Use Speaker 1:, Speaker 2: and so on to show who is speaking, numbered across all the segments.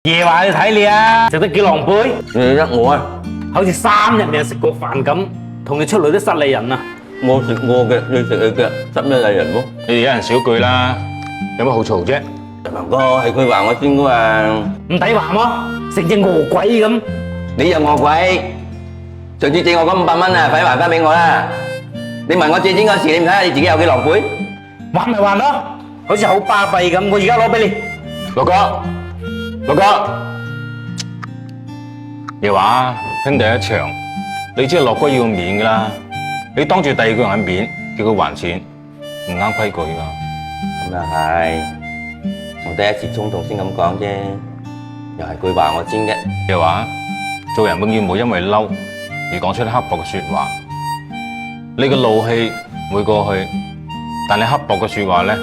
Speaker 1: 夜話你睇你啊，食得幾狼狽，
Speaker 2: 你得我啊，
Speaker 1: 好似3日未食過飯咁，同你出嚟都失禮人啊！
Speaker 2: 我食我嘅，你食你嘅，執咩禮人喎？
Speaker 1: 你哋一人少句啦，有乜好嘈啫？
Speaker 2: 大鵬哥係佢話我先噶嘛，
Speaker 1: 唔抵話麼？成隻餓鬼咁，
Speaker 2: 你又餓鬼，上次借我嗰500蚊啊，快啲還翻俾我啦！你問我借錢嗰時，你唔睇下你自己有幾狼狽？
Speaker 1: 還咪還咯，好似好巴閉咁，我而家攞俾你。
Speaker 3: 六哥，六哥，夜話兄弟一場，你知係樂哥要面噶啦，你當住第二個人嘅面叫佢還錢，唔啱規矩噶。
Speaker 2: 咁又係，我第一時衝動先咁講啫，又係佢話我先嘅。
Speaker 3: 夜話做人永遠唔好因為嬲而講出啲刻薄嘅說話，你嘅怒氣會過去，但你刻薄嘅說話咧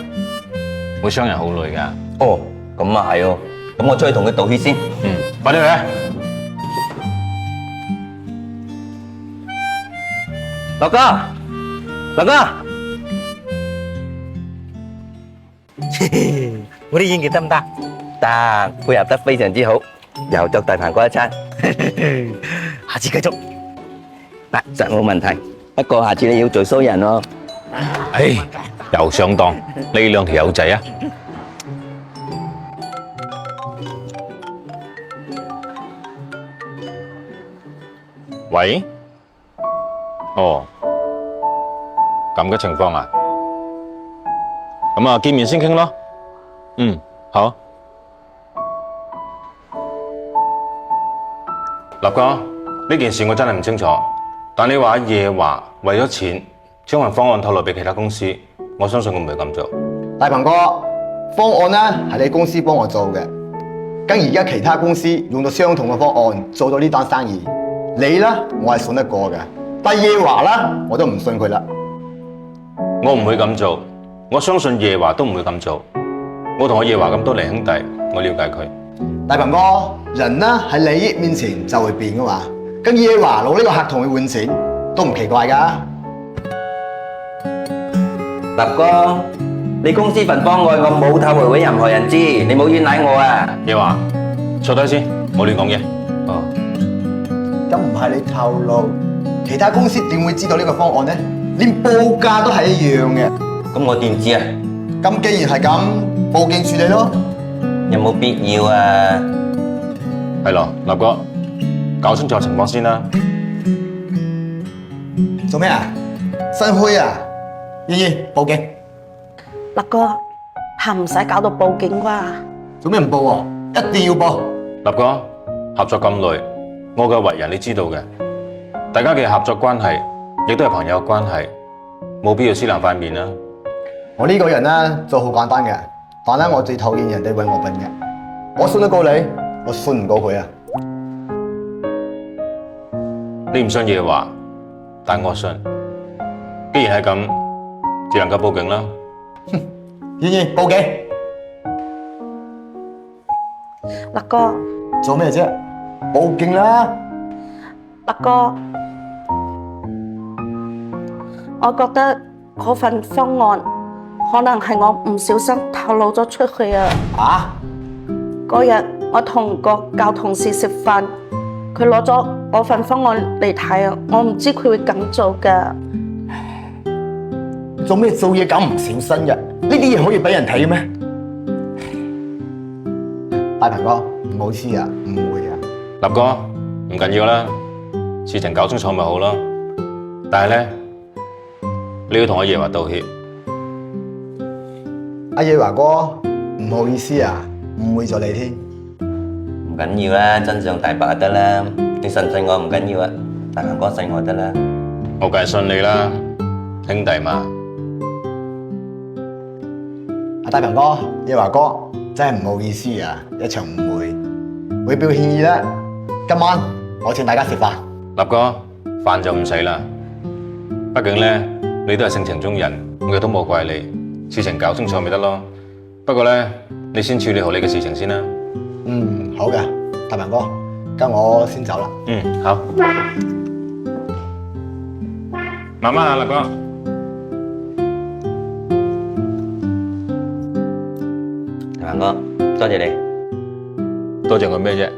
Speaker 3: 會傷人好累噶。
Speaker 2: 哦，咁啊係哦，咁我出去同佢道歉先。
Speaker 3: 快啲去啊！
Speaker 2: 樂哥，樂哥，
Speaker 1: 我啲演技得唔得？
Speaker 2: 得，配合得非常之好，又作大鵬哥一餐，
Speaker 1: 下次繼續。
Speaker 2: 得，實冇問題。不過下次你要做騷人喎。
Speaker 3: 唉，又上當，呢兩條友仔啊！喂，哦，咁嘅情況啊，咁啊見面先傾咯。好。立哥，呢件事我真係唔清楚，但你話夜華為咗錢將份方案透露俾其他公司，我相信佢唔會咁做。
Speaker 4: 大鵬哥，方案呢係你公司幫我做嘅，跟而家其他公司用到相同嘅方案做到呢單生意，你呢我係信得過嘅，但夜華呢我都唔信佢啦。
Speaker 3: 我唔會咁做，我相信夜華都唔會咁做。我同我夜華咁多年兄弟，我了解佢。
Speaker 4: 大鵬哥，人呢喺利益面前就會變噶嘛，跟夜華攞呢個客同佢換錢都唔奇怪噶。
Speaker 2: 立哥，你公司份方案我冇透露俾任何人知，你冇冤賴我啊！
Speaker 3: 夜華，坐低先，冇亂講嘢。
Speaker 2: 哦，
Speaker 4: 咁唔係你透露，其他公司點會知道呢個方案呢？連報價都係一樣嘅。
Speaker 2: 咁我點知啊？
Speaker 4: 咁既然係咁，報警處理咯。
Speaker 2: 有冇必要啊？
Speaker 3: 係咯，立哥，搞清楚情況先啦。
Speaker 4: 做咩啊？新開啊？依依，報警。
Speaker 5: 立哥，怕唔使搞到報警啩？
Speaker 4: 做咩唔報喎？一定要報。
Speaker 3: 立哥，合作咁耐，我嘅為人你知道嘅，大家嘅合作關係亦都係朋友關係，冇必要撕爛塊面啦。
Speaker 4: 我呢個人呢，做好簡單嘅，但係我最討厭人哋揾我笨嘅。我信得過你，我信唔過佢啊！
Speaker 3: 你唔信夜華，但我信。既然係咁，只能夠報警啦。
Speaker 4: 依依，報警。
Speaker 5: 立哥，
Speaker 4: 做咩啫？報警啦！
Speaker 5: 立哥，我覺得嗰份方案可能係我唔小心透露咗出去啊！
Speaker 4: 啊？
Speaker 5: 嗰日我同個舊同事食飯，佢攞咗我份方案嚟睇啊！我唔知佢會咁做㗎。
Speaker 4: 做咩做嘢咁唔小心嘅？呢啲嘢可以俾人睇嘅咩？大鵬哥，唔好意思啊，誤會啊。
Speaker 3: 立哥，唔緊要啦，事情搞清楚咪好咯。但係咧，你要同我夜華道歉。
Speaker 4: 阿夜華哥，唔好意思啊，誤會咗你添。
Speaker 2: 唔緊要啦，真相大白就得啦。你信唔信我唔緊要啊，大鵬哥信我得啦。
Speaker 3: 我梗係信你啦，兄弟嘛。
Speaker 4: 阿大鵬哥、夜華哥，真係唔好意思啊，一場誤會，會表歉意啦。今晚我請大家食飯。
Speaker 3: 立哥，飯就唔使啦。畢竟咧，你都係性情中人，我亦都冇怪你。事情搞清楚咪得咯。不過咧，你先處理好你嘅事情先啦。
Speaker 4: 好嘅，大鵬哥，咁我先走啦。
Speaker 3: 好。慢慢啊，立哥。
Speaker 2: 大鵬哥，多謝你。
Speaker 3: 多謝佢咩啫？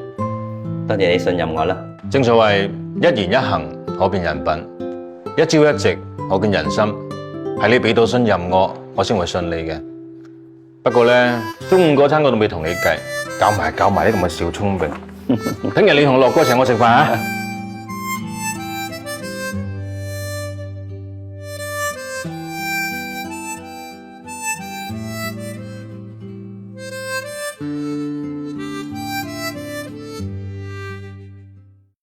Speaker 2: 多謝你信任我啦。
Speaker 3: 正所謂一言一行可辨人品，一朝一夕可見人心。係你俾到信任我，我先會信你嘅。不過呢，中午嗰餐我都未同你計，搞埋呢咁嘅小聰明。聽日你同樂哥請我食飯啊！